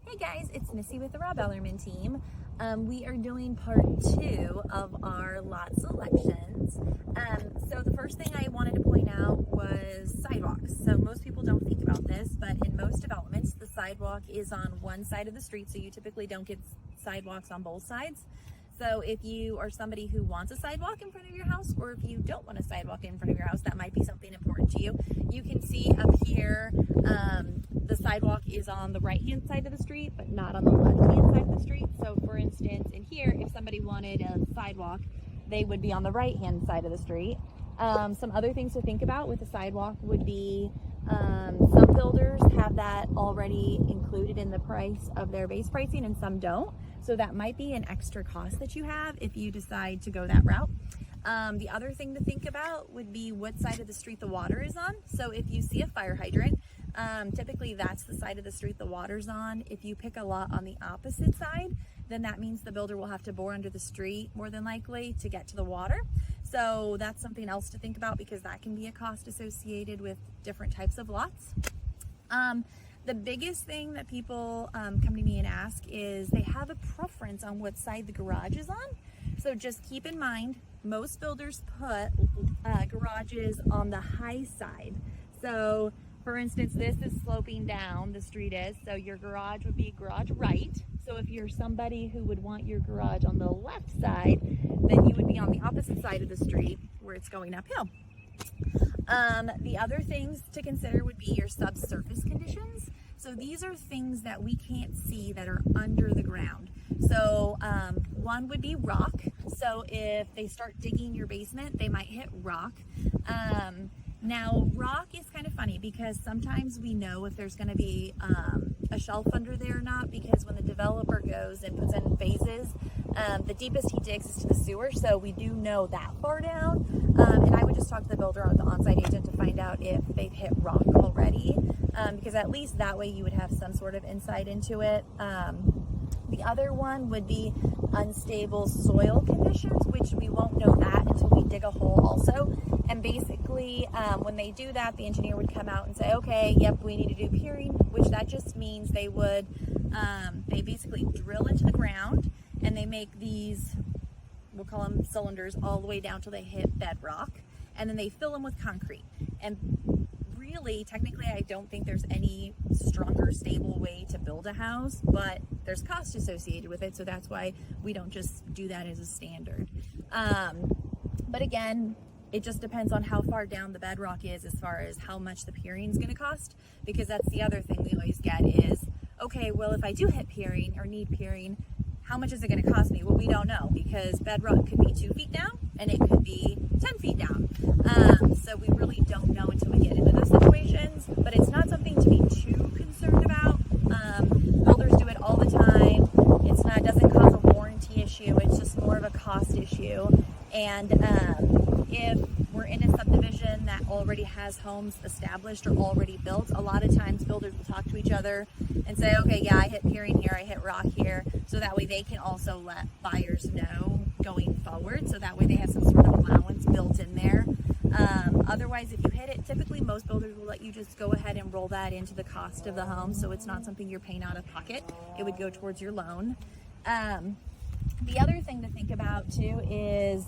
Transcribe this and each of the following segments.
Hey guys, it's Missy with the Rob Ellerman team. We are doing part 2 of our lot selections. So the first thing I wanted to point out was sidewalks. So most people don't think about this, but in most developments, the sidewalk is on one side of the street, so you typically don't get sidewalks on both sides. So if you are somebody who wants a sidewalk in front of your house, or if you don't want a sidewalk in front of your house, that might be something important to you. You can see up here, the sidewalk is on the right-hand side of the street, but not on the left-hand side of the street. So for instance, in here, if somebody wanted a sidewalk, they would be on the right-hand side of the street. Some other things to think about with a sidewalk would be some builders have that already included in the price of their base pricing and some don't. So that might be an extra cost that you have if you decide to go that route. The other thing to think about would be what side of the street the water is on. So if you see a fire hydrant, typically that's the side of the street the water's on. If you pick a lot on the opposite side, then that means the builder will have to bore under the street more than likely to get to the water. So that's something else to think about because that can be a cost associated with different types of lots. The biggest thing that people come to me and ask is they have a preference on what side the garage is on. So just keep in mind, most builders put garages on the high side. So for instance, this is sloping down, the street is, so your garage would be garage right. So if you're somebody who would want your garage on the left side, then you would be on the opposite side of the street where it's going uphill. The other things to consider would be your subsurface conditions. So these are things that we can't see that are under the ground. So one would be rock. So if they start digging your basement, they might hit rock. Now rock is kind of funny because sometimes we know if there's going to be a shelf under there or not, because when the developer goes and puts in phases, the deepest he digs is to the sewer, so we do know that far down. And I would just talk to the builder or the on-site agent to find out if they've hit rock already, because at least that way you would have some sort of insight into it. The other one would be unstable soil conditions, which we won't know that until we dig a hole also. And basically, when they do that, the engineer would come out and say, okay, yep, we need to do piering, which that just means they would, they basically drill into the ground and they make these, we'll call them cylinders, all the way down till they hit bedrock. And then they fill them with concrete. And really, technically, I don't think there's any stronger, stable way to build a house, but there's cost associated with it, so that's why we don't just do that as a standard. But again, it just depends on how far down the bedrock is as far as how much the piering is going to cost, because that's the other thing we always get is, okay, well, if I do hit piering or need piering, how much is it going to cost me? Well, we don't know, because bedrock could be 2 feet down and it could be 10 feet down. So we really don't know until we get into those situations, but it's not something to be too concerned about. Builders do it all the time. It doesn't cause a warranty issue. It's just more of a cost issue. And if we're in a subdivision that already has homes established or already built, a lot of times builders will talk to each other and say, okay, yeah, I hit piering here, I hit rock here, so that way they can also let buyers know going forward, so that way they have some sort of allowance built in there. Otherwise, if you hit it, typically most builders will let you just go ahead and roll that into the cost of the home, so it's not something you're paying out of pocket. It would go towards your loan. The other thing to think about too is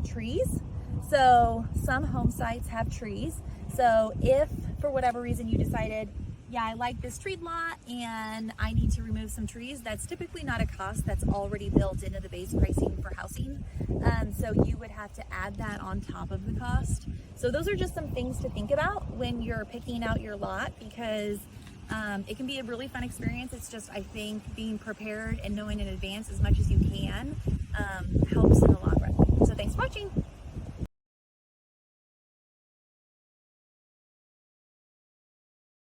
trees. So some home sites have trees. So if for whatever reason you decided, yeah, I like this tree lot and I need to remove some trees, that's typically not a cost that's already built into the base pricing for housing. So you would have to add that on top of the cost. So those are just some things to think about when you're picking out your lot, because it can be a really fun experience. It's just, I think, being prepared and knowing in advance as much as you can